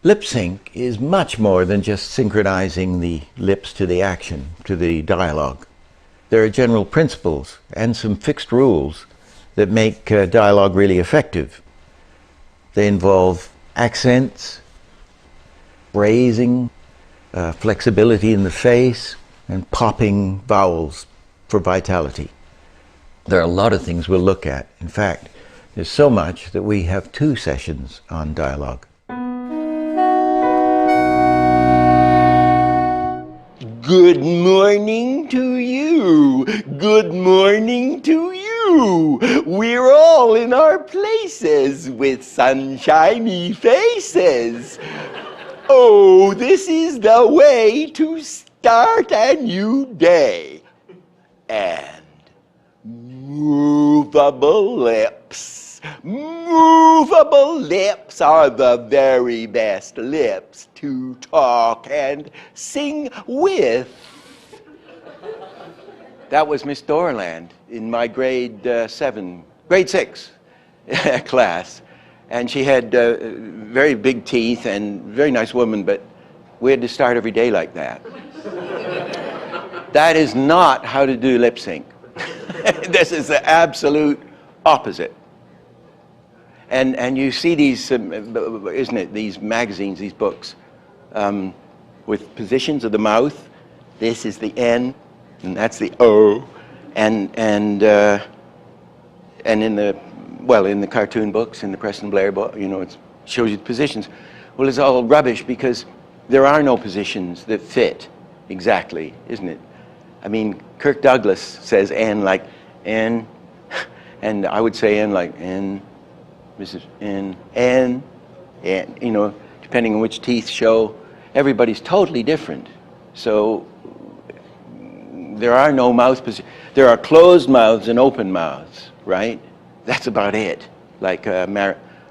Lip sync is much more than just synchronizing the lips to the action, to the dialogue. There are general principles and some fixed rules that make dialogue really effective. They involve accents, phrasing, flexibility in the face, and popping vowels for vitality. There are a lot of things we'll look at. In fact, there's so much that we have 2 sessions on dialogue. Good morning to you. Good morning to you. We're all in our places with sunshiny faces. Oh, this is the way to start a new day. And movable lips. Movable lips are the very best lips to talk and sing with. That was Miss Dorland in my grade 6 class. And she had very big teeth and very nice woman, but we had to start every day like that. That is not how to do lip sync. This is the absolute opposite. And you see these, isn't it, these magazines, these books, with positions of the mouth. This is the N, and that's the O, and in the cartoon books, in the Preston Blair book, you know, it shows you the positions. Well, it's all rubbish because there are no positions that fit exactly, isn't it? I mean, Kirk Douglas says N like N, and I would say N like N, Mrs. N, N, you know, depending on which teeth show. Everybody's totally different. So there are no mouth positions. There are closed mouths and open mouths, right? That's about it, like the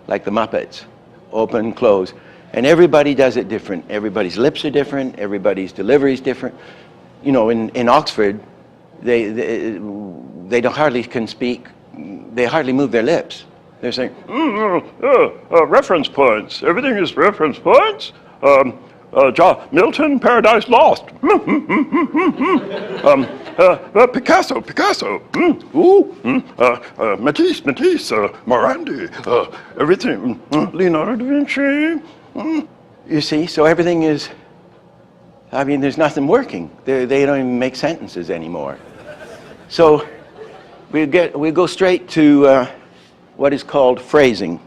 Muppets, open, close. And everybody does it different. Everybody's lips are different, everybody's delivery is different. You know, in Oxford, they don't hardly can speak, they hardly move their lips. They're saying, reference points, everything is reference points. Milton, Paradise Lost. Picasso. Matisse, Morandi. Everything. Leonardo da Vinci. You see, so everything is. I mean, there's nothing working. They don't even make sentences anymore. So we go straight to what is called phrasing.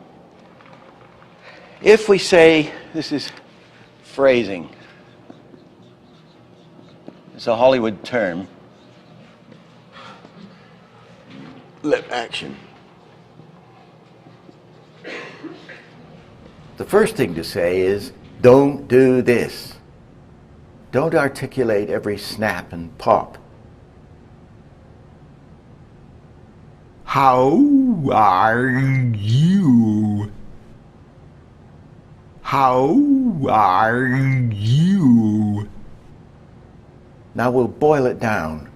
If we say this is phrasing. It's a Hollywood term. Lip action. The first thing to say is, don't do this. Don't articulate every snap and pop. How are you? How are you? Now we'll boil it down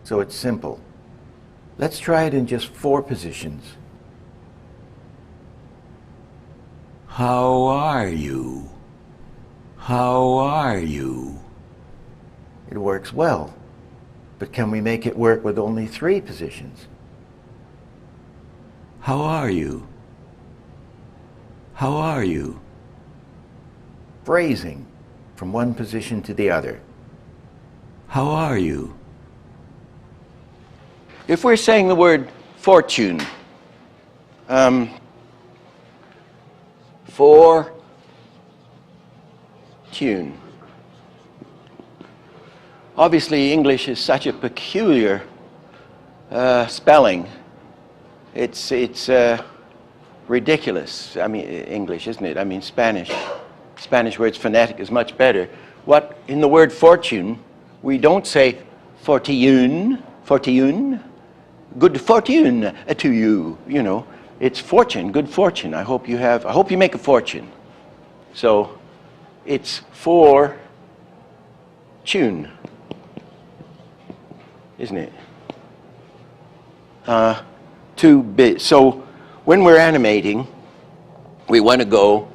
so it's simple. Let's try it in just 4 positions. How are you? How are you? It works well, but can we make it work with only 3 positions? How are you? How are you? Phrasing from one position to the other. How are you? If we're saying the word fortune, fortune. Obviously, English is such a peculiar spelling. It's ridiculous. I mean, English, isn't it? I mean, Spanish where it's phonetic is much better. What in the word fortune, we don't say fortune, good fortune to you. You know, it's fortune, good fortune. I hope you make a fortune. So, it's for tune, isn't it? Too big. So when we're animating, we want to go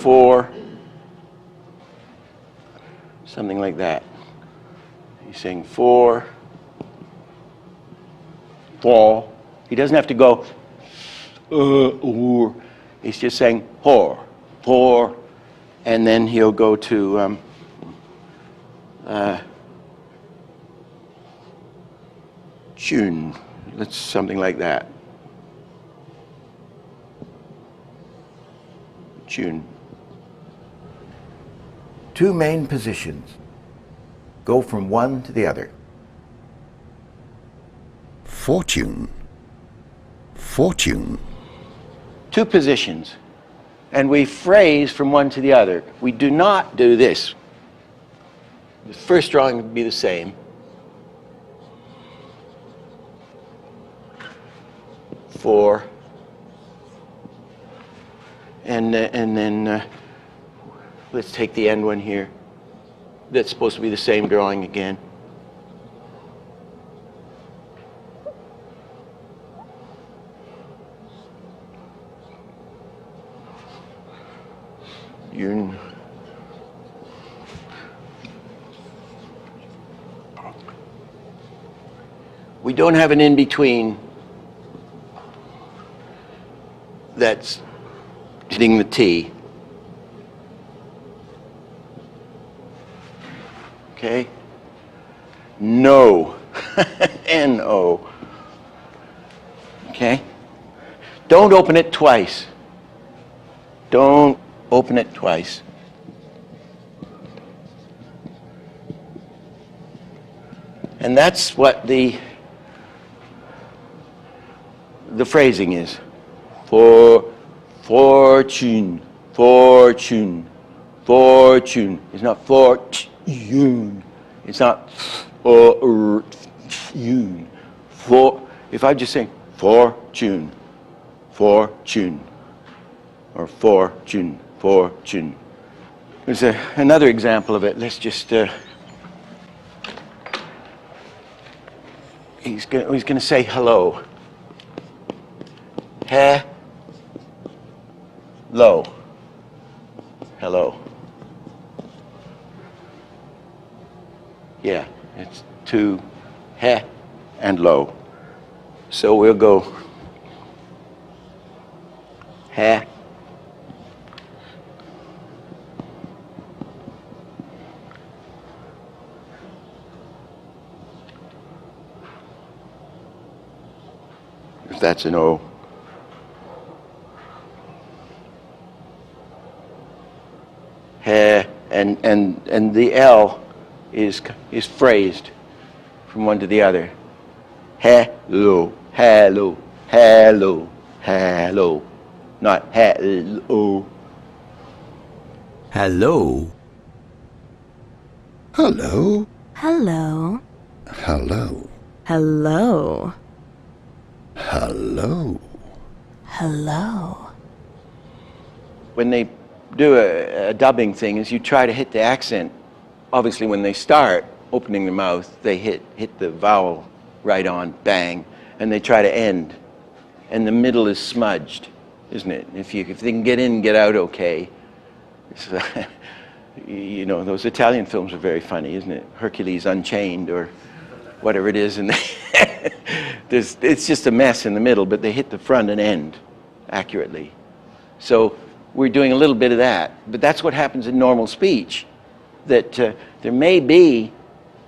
for, something like that. He's saying for, He doesn't have to go, or. He's just saying for, and then he'll go to tune. Let's something like that. Tune. Two main positions. Go from one to the other. Fortune. Fortune. Two positions. And we phrase from one to the other. We do not do this. The first drawing would be the same. For. And then let's take the end one here. That's supposed to be the same drawing again. We don't have an in-between that's hitting the T. Okay? No. N-O. Okay? Don't open it twice. Don't open it twice. And that's what the phrasing is. Fortune, fortune, fortune. It's not fortune. It's not fortune. If I'm just saying fortune, fortune, or fortune, fortune. There's another example of it. Let's just. He's going to say hello. Hello. Hello. Yeah, it's to he and low. So we'll go he. If that's an O. He, and the L is phrased from one to the other. Hello, hello, hello, hello. Not hello. Hello. Hello. Hello. Hello. Hello. Hello. Hello. When they do a dubbing thing is you try to hit the accent. Obviously when they start opening their mouth, they hit the vowel right on, bang, and they try to end. And the middle is smudged, isn't it? If they can get in and get out okay. You know, those Italian films are very funny, isn't it? Hercules Unchained or whatever it is, and it's just a mess in the middle, but they hit the front and end accurately. So we're doing a little bit of that, but that's what happens in normal speech, that there may be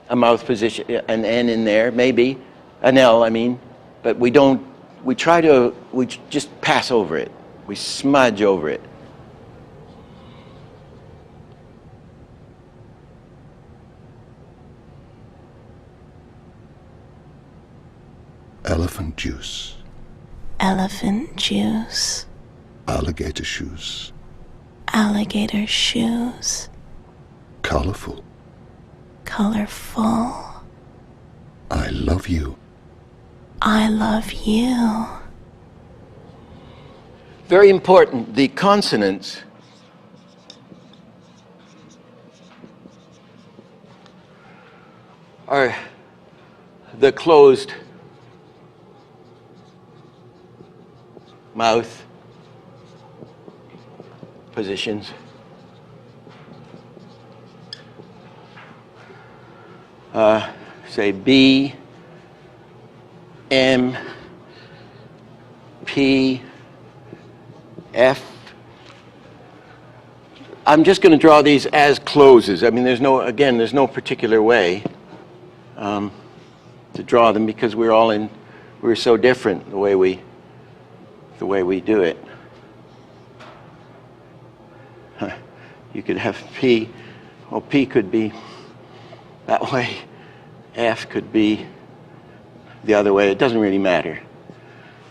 a mouth position, an N in there, maybe, an L, I mean, but we just pass over it. We smudge over it. Elephant juice. Elephant juice. Alligator shoes. Alligator shoes. Colorful. Colorful. I love you. I love you. Very important, the consonants are the closed mouth positions. Say B, M, P, F. I'm just going to draw these as closes. I mean, there's no particular way to draw them because we're so different the way we do it. You could have P, well, P could be that way, F could be the other way. It doesn't really matter.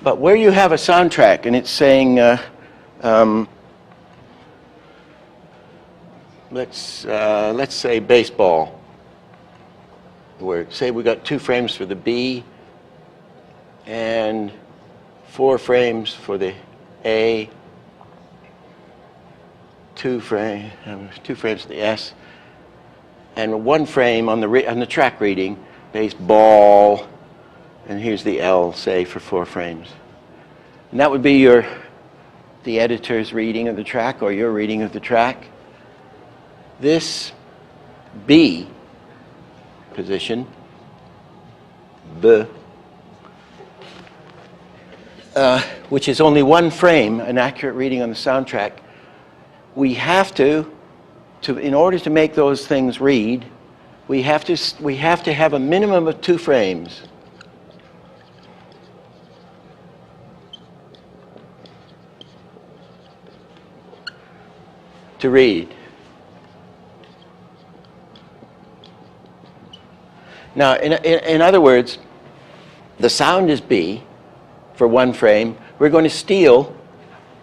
But where you have a soundtrack and it's saying, let's say baseball. Where say we got 2 frames for the B and 4 frames for the A, 2 frames for the S, and 1 frame on the track reading, baseball, and here's the L, say, for 4 frames. And that would be the editor's reading of the track or your reading of the track. This B position, B, which is only 1 frame, an accurate reading on the soundtrack, we have to in order to make those things read, we have to have a minimum of 2 frames. To read. Now, in other words, the sound is B for 1 frame. We're going to steal,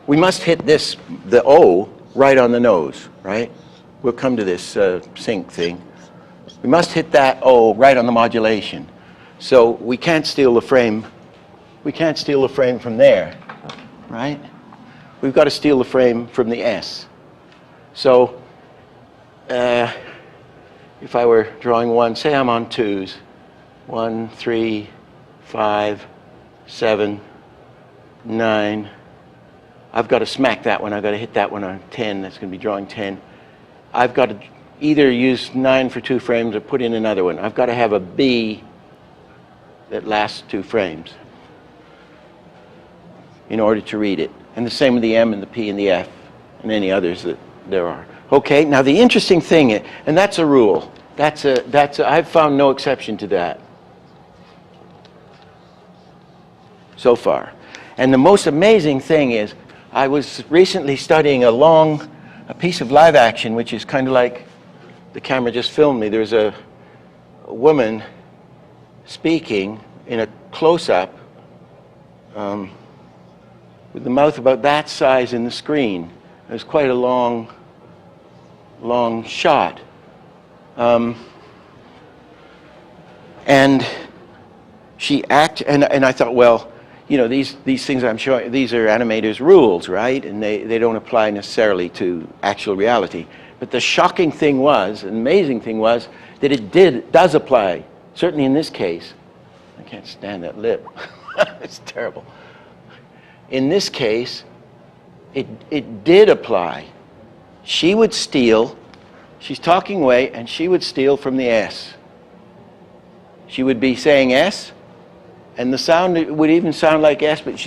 we must hit the O, right on the nose, right? We'll come to this sync thing. We must hit that O right on the modulation. So we can't steal the frame. We can't steal the frame from there, right? We've got to steal the frame from the S. So if I were drawing 1, say I'm on 2s, 1, 3, 5, 7, 9. I've got to smack that one. I've got to hit that one on 10. That's going to be drawing 10. I've got to either use 9 for 2 frames or put in another one. I've got to have a B that lasts 2 frames in order to read it. And the same with the M and the P and the F and any others that there are. Okay, now the interesting thing, and that's a rule. I've found no exception to that so far. And the most amazing thing is, I was recently studying a piece of live action, which is kind of like the camera just filmed me. There's a woman speaking in a close-up with the mouth about that size in the screen. It was quite a long shot. And she and I thought, well, you know, these things I'm showing, these are animators' rules, right? And they don't apply necessarily to actual reality. But the shocking thing was, an amazing thing was, that it does apply. Certainly in this case. I can't stand that lip. It's terrible. In this case, it did apply. She would steal, she's talking away, and she would steal from the S. She would be saying S, and the sound would even sound like S, but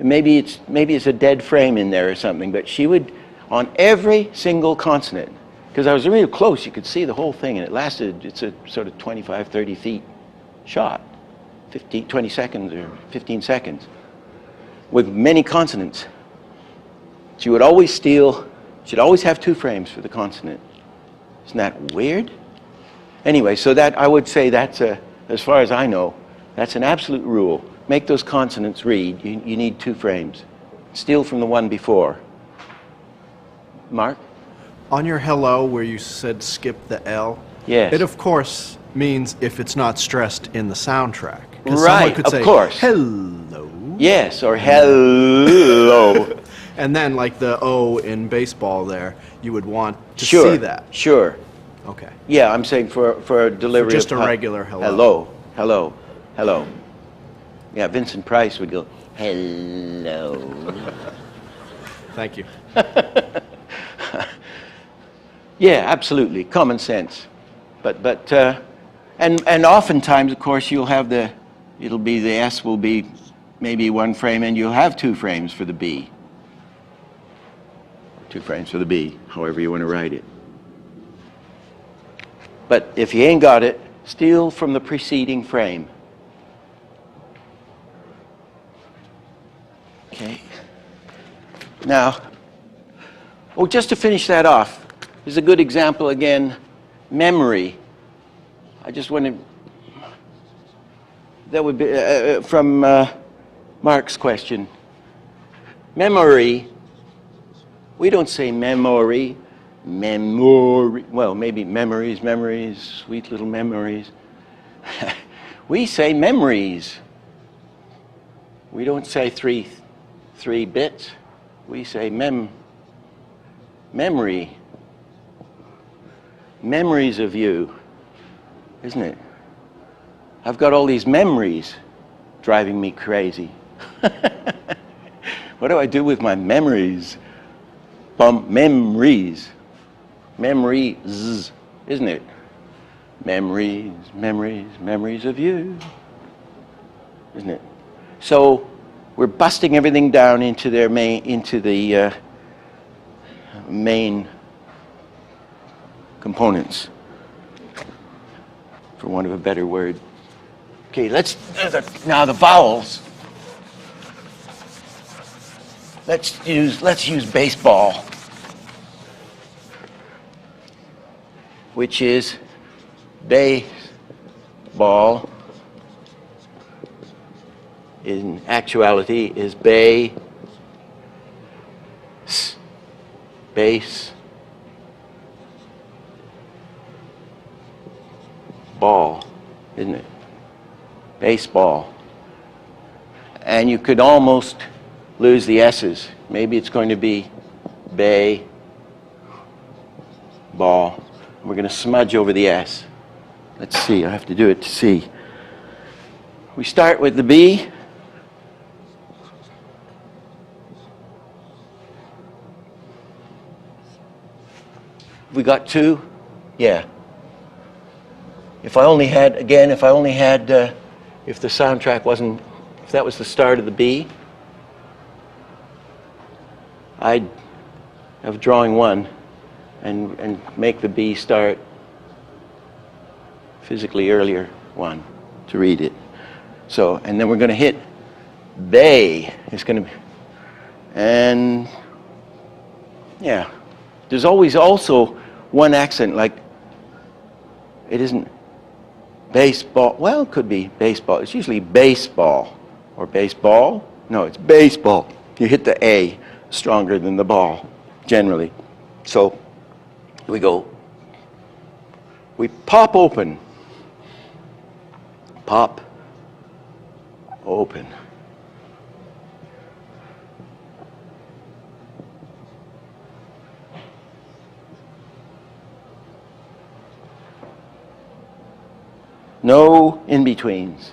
maybe it's a dead frame in there or something, but she would, on every single consonant, because I was real close, you could see the whole thing, and it's a sort of 25, 30 feet shot, 20 seconds or 15 seconds, with many consonants. She would always steal, she'd always have 2 frames for the consonant. Isn't that weird? Anyway, so that, I would say that's as far as I know, that's an absolute rule. Make those consonants read. You need 2 frames. Steal from the one before. Mark? On your hello, where you said skip the L, yes. It of course means if it's not stressed in the soundtrack. Right, could of say, course. Hello. Yes, or hello. And then, like the O in baseball there, you would want to Sure, see that. Sure. Okay. Yeah, I'm saying for a delivery just of a regular hello. Hello, hello, hello. Yeah, Vincent Price would go, hello. Thank you. Yeah, absolutely, common sense. And oftentimes, of course, you'll have the S will be maybe one frame, and you'll have two frames for the B. Two frames for the B, however you want to write it. But if you ain't got it, steal from the preceding frame. Okay. Now, just to finish that off, here's a good example again, memory. I just want to, that would be from Mark's question. Memory, we don't say memory, well, maybe memories, sweet little memories. We say memories. We don't say three bits. We say memory. Memories of you, isn't it? I've got all these memories driving me crazy. What do I do with my memories? Memories, isn't it? Memories of you, isn't it? So we're busting everything down into the main components, for want of a better word. Okay, now the vowels. Let's use baseball, which is baseball. In actuality, is base, ball, isn't it? Baseball. And you could almost lose the S's. Maybe it's going to be bay, ball. We're going to smudge over the S. Let's see, I have to do it to see. We start with the B. We got two? Yeah. If the soundtrack wasn't, if that was the start of the B, I'd have drawing one and make the B start physically earlier one to read it. So, and then we're going to hit they. It's going to be, and yeah, there's always also one accent, like it isn't baseball. Well, it could be baseball. It's usually baseball or baseball. No, it's baseball. You hit the A stronger than the ball, generally. So here we go. We pop open. Pop open. No in-betweens.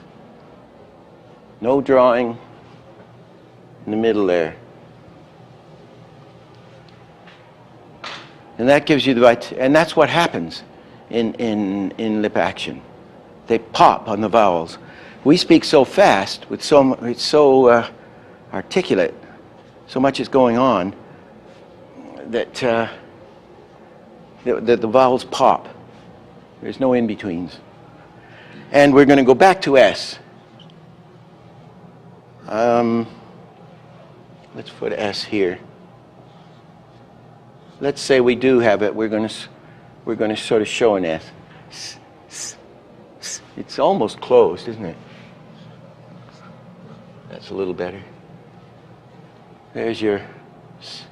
No drawing in the middle there. And that gives you the right, and that's what happens in lip action. They pop on the vowels. We speak so fast, it's so articulate, so much is going on, that the vowels pop. There's no in-betweens. And we're going to go back to S. Let's put S here. Let's say we do have it. We're going to sort of show an S. It's almost closed, isn't it? That's a little better. There's your S.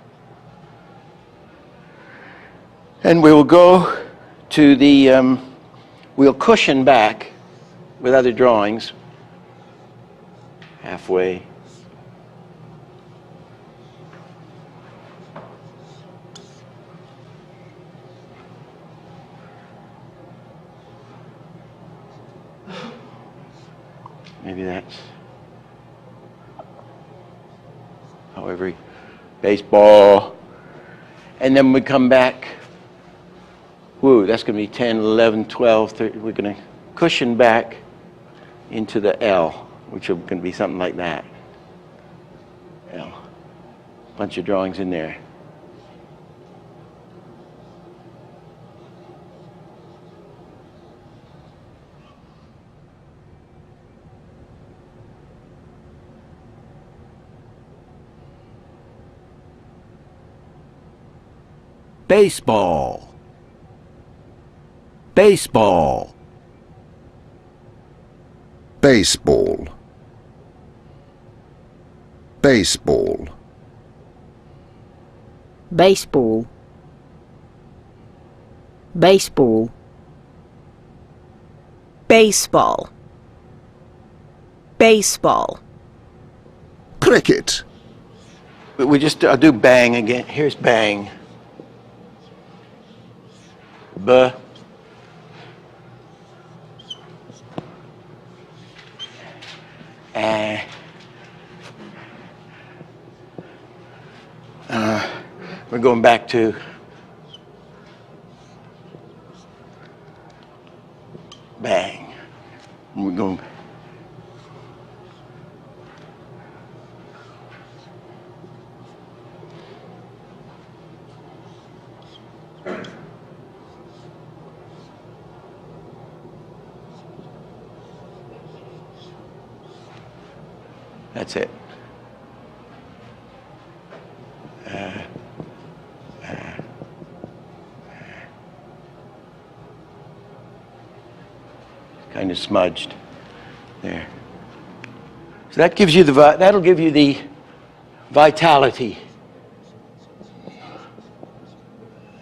And we will go to the, we'll cushion back with other drawings, halfway. Maybe that's, however, baseball. And then we come back Woo, that's going to be 10, 11, 12, 13. We're going to cushion back into the L, which are going to be something like that. L. Bunch of drawings in there. Baseball. Baseball. Baseball. Baseball. Baseball. Baseball. Baseball. Baseball. Cricket. But I'll do bang again. Here's bang. B. We're going back to bang. We're going. That's it. Kind of smudged there. So that gives you that'll give you the vitality.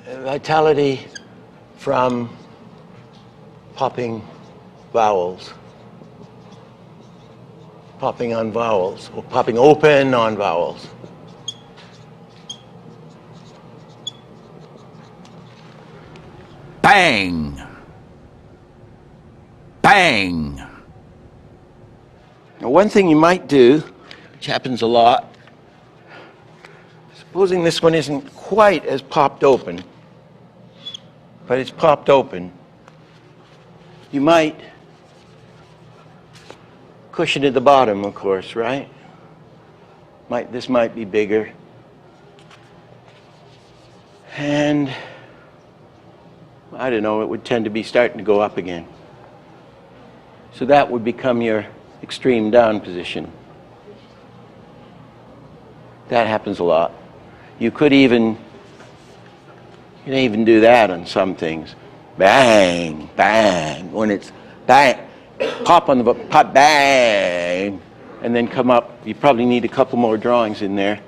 Vitality from popping vowels. Popping on vowels, or popping open on vowels. Bang. Bang. Now, one thing you might do, which happens a lot, supposing this one isn't quite as popped open, but it's popped open, you might cushion at the bottom, of course, right? This might be bigger. And I don't know, it would tend to be starting to go up again. So that would become your extreme down position. That happens a lot. You can even do that on some things. Bang, bang. When it's bang, pop on the pop, bang, and then come up. You probably need a couple more drawings in there.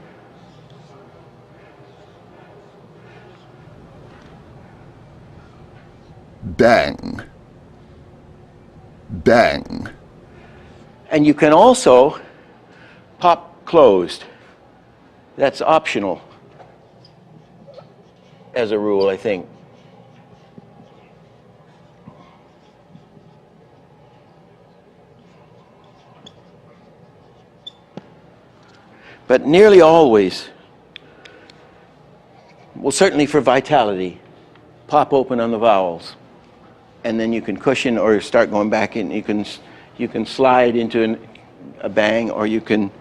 Bang. Bang. And you can also pop closed. That's optional as a rule, I think. But nearly always, well, certainly for vitality, pop open on the vowels, and then you can cushion or start going back in. You can slide into a bang, or you can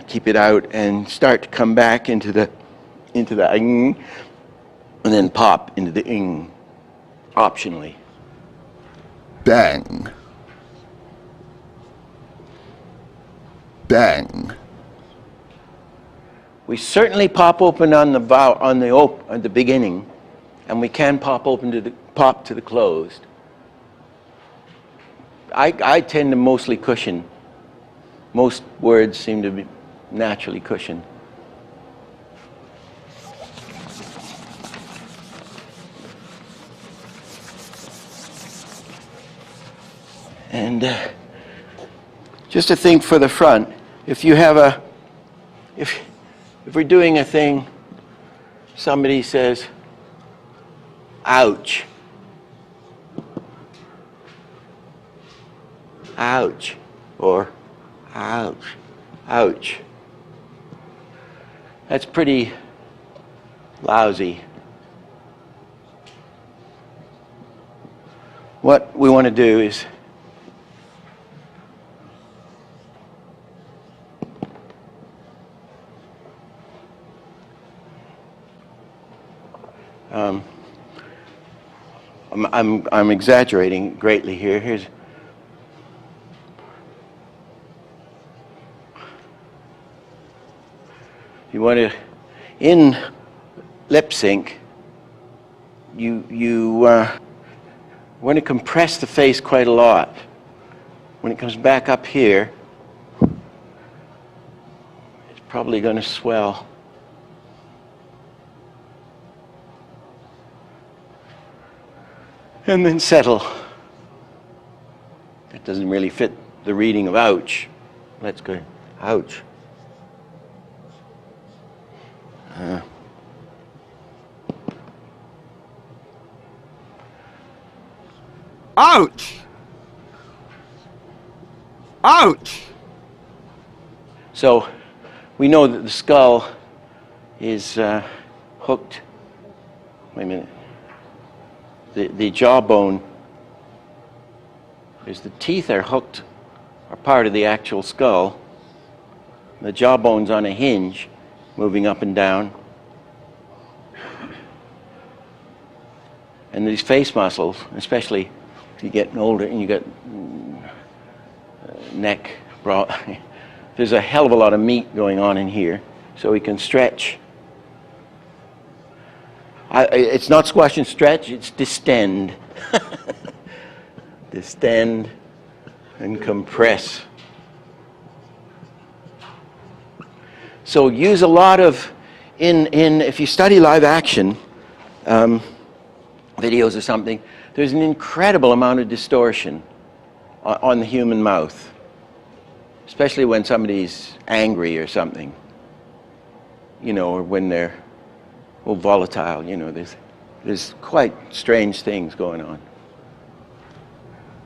keep it out and start to come back into the ing, and then pop into the ing, optionally. Bang. Bang. We certainly pop open on the beginning, and we can pop open to the closed. I tend to mostly cushion. Most words seem to be naturally cushioned. And just to think for the front, if we're doing a thing, somebody says, ouch. Ouch. Or ouch. Ouch. That's pretty lousy. what we want to do is I'm exaggerating greatly here. Here's you want to in lip sync. You want to compress the face quite a lot. When it comes back up here, it's probably going to swell. And then settle. That doesn't really fit the reading of ouch. Let's go, ouch. Ouch! Ouch! So we know that the skull is hooked. Wait a minute. The jawbone is the teeth are hooked, are part of the actual skull. The jawbone's on a hinge, moving up and down. And these face muscles, especially if you're getting older and you got neck, broad, there's a hell of a lot of meat going on in here, so we can stretch. It's not squash and stretch, it's distend. Distend and compress. So use a lot of, if you study live action videos or something, there's an incredible amount of distortion on the human mouth, especially when somebody's angry or something, you know, or when they're volatile, you know, there's quite strange things going on.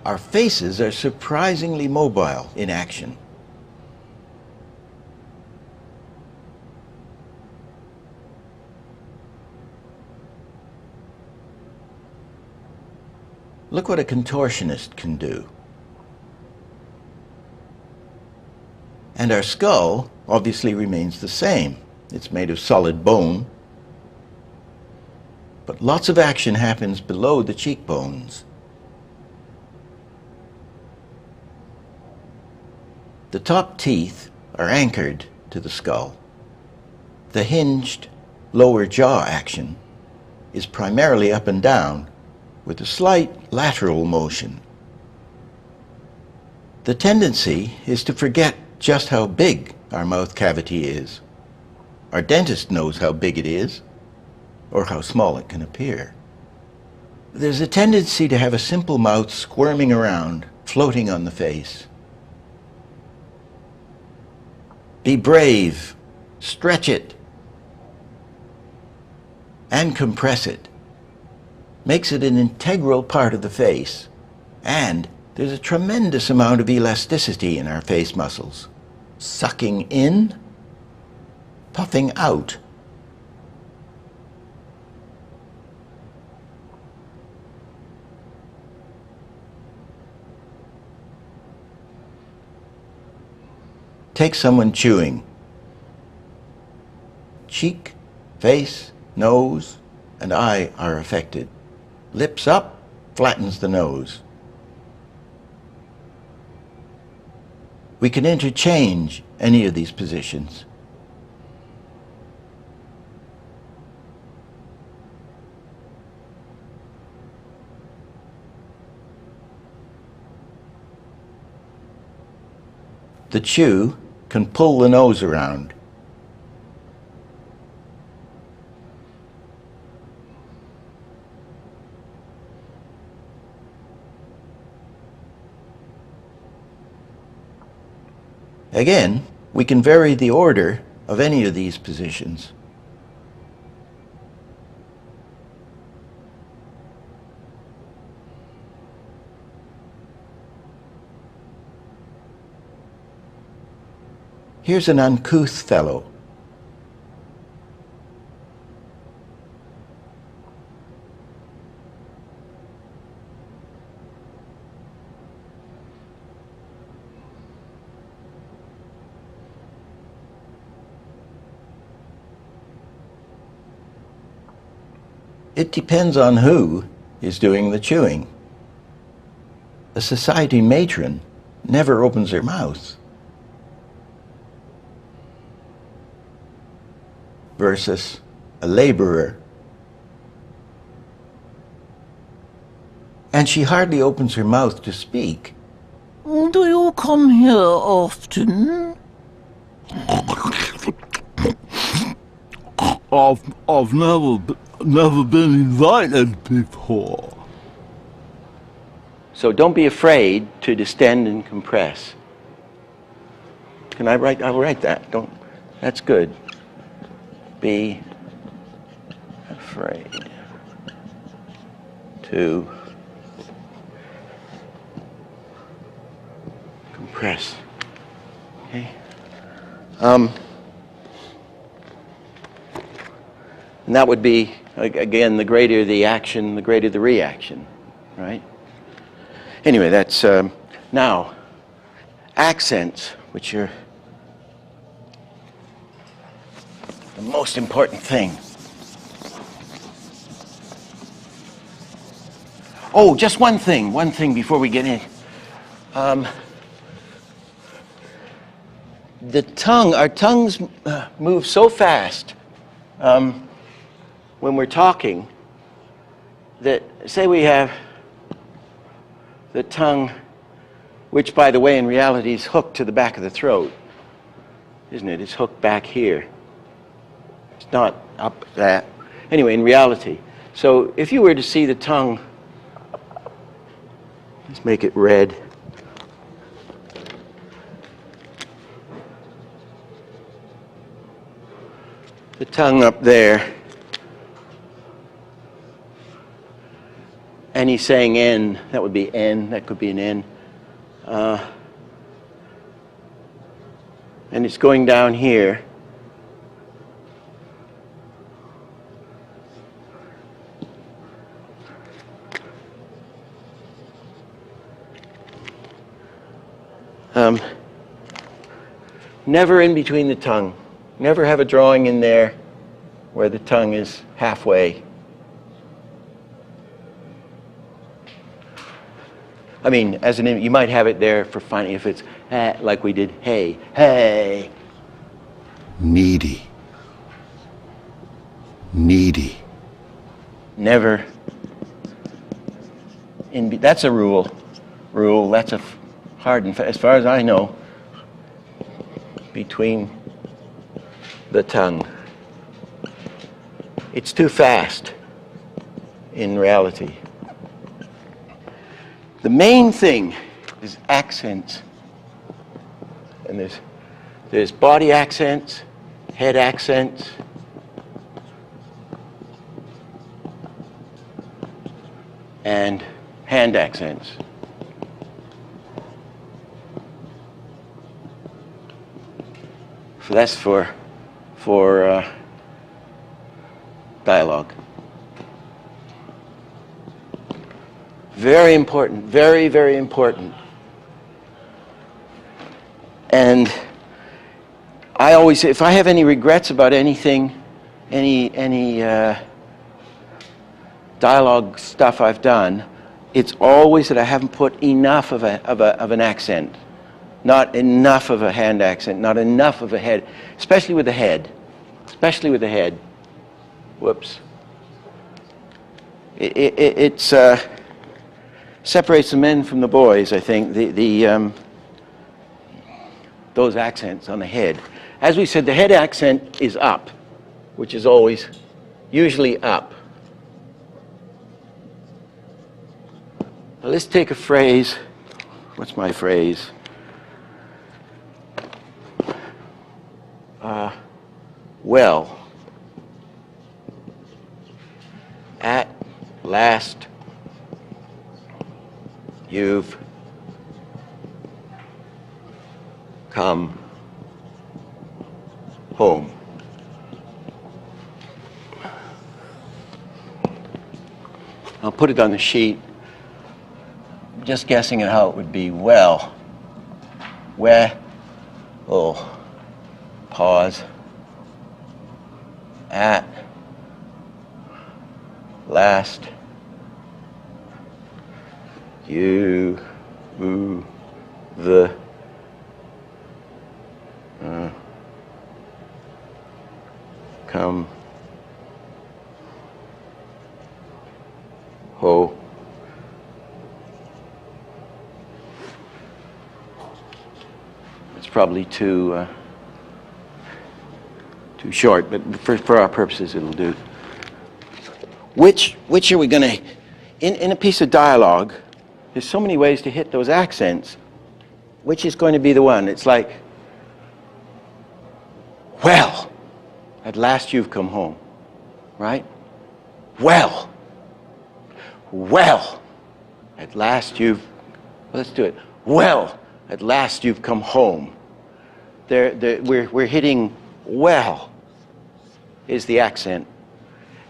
Our faces are surprisingly mobile in action. Look what a contortionist can do. And our skull obviously remains the same. It's made of solid bone, but lots of action happens below the cheekbones. The top teeth are anchored to the skull. The hinged lower jaw action is primarily up and down with a slight lateral motion. The tendency is to forget just how big our mouth cavity is. Our dentist knows how big it is, or how small it can appear. There's a tendency to have a simple mouth squirming around, floating on the face. Be brave, stretch it, and compress it. Makes it an integral part of the face, and there's a tremendous amount of elasticity in our face muscles. Sucking in, puffing out. Take someone chewing. Cheek, face, nose, and eye are affected. Lips up, flattens the nose. We can interchange any of these positions. The chew can pull the nose around. Again, we can vary the order of any of these positions. Here's an uncouth fellow. It depends on who is doing the chewing. A society matron never opens her mouth versus a laborer. And she hardly opens her mouth to speak. Do you come here often? I've never been invited before. So don't be afraid to distend and compress. Can I write? I'll write that. Don't. That's good. Be afraid to compress. Okay. And that would be, again, the greater the action, the greater the reaction, right? Anyway, that's, now, accents, which are the most important thing. Oh, just one thing before we get in. The tongue, our tongues move so fast when we're talking that, say we have the tongue, which, by the way, in reality is hooked to the back of the throat, isn't it? It's hooked back here. It's not up that. Anyway, in reality. So if you were to see the tongue, let's make it red. The tongue up there. And he's saying N, that would be N, that could be an N. And it's going down here. Never in between the tongue. Never have a drawing in there where the tongue is halfway. I mean, as an you might have it there for fun if it's like we did, hey, hey. Needy. Needy. Never. That's a rule. That's a hard and fast, as far as I know, between the tongue. It's too fast in reality. The main thing is accents. And there's body accents, head accents, and hand accents. So that's for dialogue. Very important, very, very important. And I always, if I have any regrets about anything, any dialogue stuff I've done, it's always that I haven't put enough of an accent, not enough of a hand accent, not enough of a head, especially with the head, Whoops. It's separates the men from the boys, I think, those accents on the head. As we said, the head accent is up, which is always, usually up. Now let's take a phrase. What's my phrase? Well, at last, you've come home. I'll put it on the sheet. I'm just guessing at how it would be. Well, where, oh, pause, at last you the come ho it's probably too short, but for our purposes it'll do. Which are we going to, in a piece of dialogue, there's so many ways to hit those accents. Which is going to be the one? It's like, well, at last you've come home, right? Well, at last let's do it. Well, at last you've come home. We're hitting well is the accent.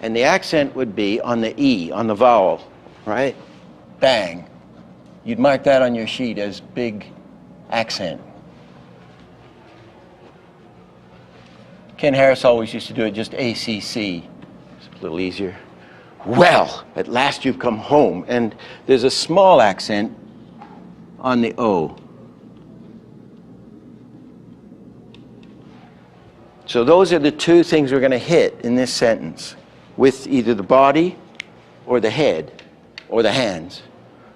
And the accent would be on the E, on the vowel, right? Bang. You'd mark that on your sheet as big accent. Ken Harris always used to do it just ACC. It's a little easier. Well, at last you've come home. And there's a small accent on the O. So those are the two things we're going to hit in this sentence, with either the body or the head or the hands.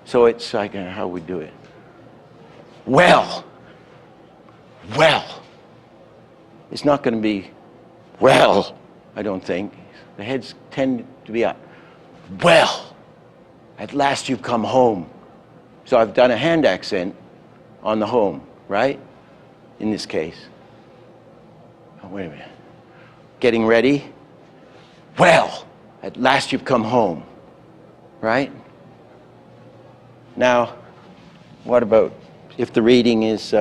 So it's like how we do it. Well. It's not going to be well, I don't think. The heads tend to be up. Well, at last you've come home. So I've done a hand accent on the home, right? In this case. Oh, wait a minute. Getting ready. Well, at last you've come home, right? Now, what about if the reading is,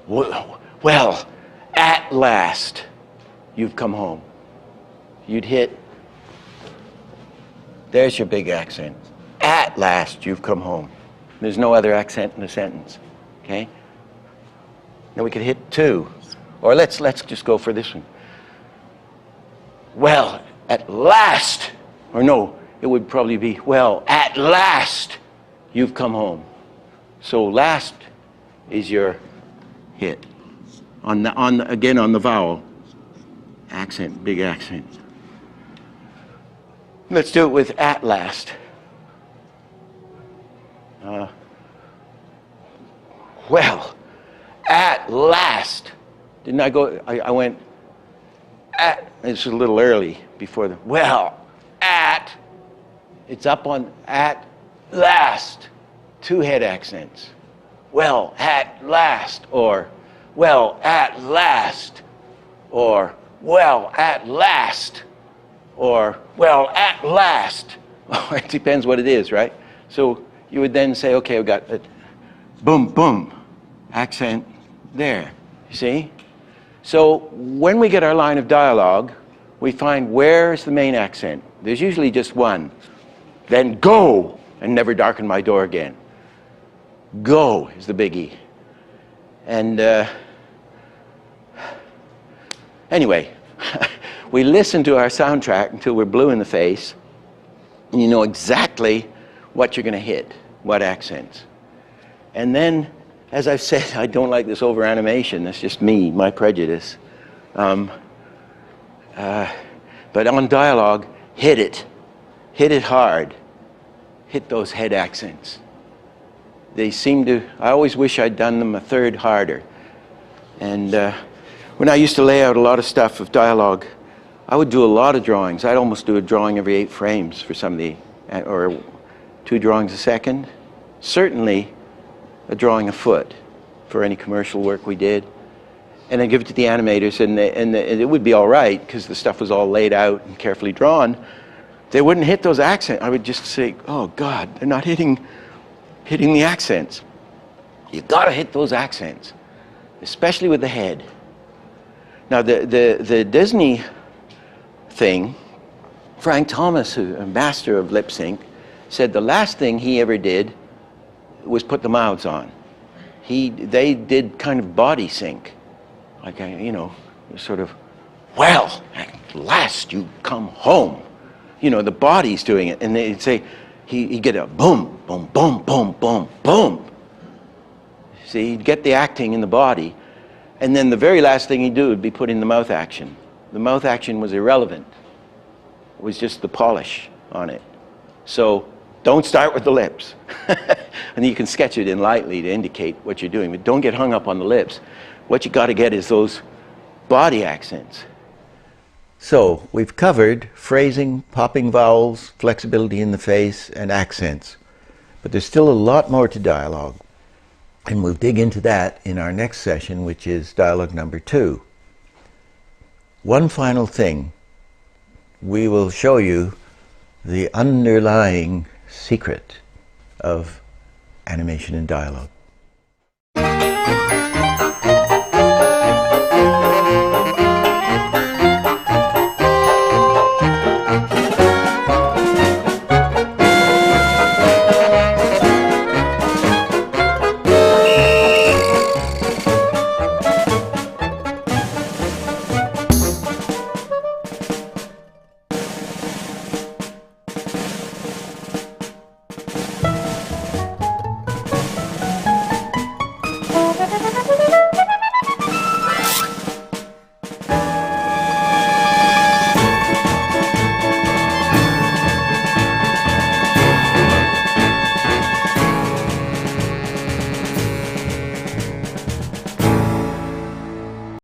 well, at last you've come home. You'd hit, there's your big accent. At last you've come home. There's no other accent in the sentence, okay? Now we could hit two. Or let's just go for this one. Well, at last, or no, it would probably be, well, at last you've come home. So last is your hit. Again on the vowel. Accent, big accent. Let's do it with at last. Well, at last. Didn't I go, I went at, it's a little early before the, well, at, it's up on at last. Two head accents. Well, at last, or well, at last, or well, at last, or well, at last. It depends what it is, right? So you would then say, okay, I've got a boom, boom, accent there, you see? So when we get our line of dialogue, we find where's the main accent. There's usually just one. Then go, and never darken my door again. Go is the biggie. And anyway, we listen to our soundtrack until we're blue in the face, and you know exactly what you're going to hit, what accents. And then, as I've said, I don't like this over-animation. That's just me, my prejudice. But on dialogue, hit it. Hit it hard. Hit those head accents. They seem to, I always wish I'd done them a third harder. And when I used to lay out a lot of stuff of dialogue, I would do a lot of drawings. I'd almost do a drawing every 8 frames for some of the, or 2 drawings a second. Certainly a drawing a foot for any commercial work we did. And then give it to the animators, and it would be all right because the stuff was all laid out and carefully drawn. They wouldn't hit those accents. I would just say, oh God, they're not hitting the accents. You've got to hit those accents, especially with the head. Now the Disney thing, Frank Thomas, a master of lip sync, said the last thing he ever did was put the mouths on. They did kind of body sync, like, you know, sort of well, at last you come home. You know, the body's doing it. And they'd say, he'd get a boom, boom, boom, boom, boom, boom. See, he'd get the acting in the body. And then the very last thing he'd do would be put in the mouth action. The mouth action was irrelevant. It was just the polish on it. So don't start with the lips. And you can sketch it in lightly to indicate what you're doing, but don't get hung up on the lips. What you got to get is those body accents. So we've covered phrasing, popping vowels, flexibility in the face, and accents. But there's still a lot more to dialogue. And we'll dig into that in our next session, which is dialogue number 2. One final thing. We will show you the underlying secret of animation and dialogue.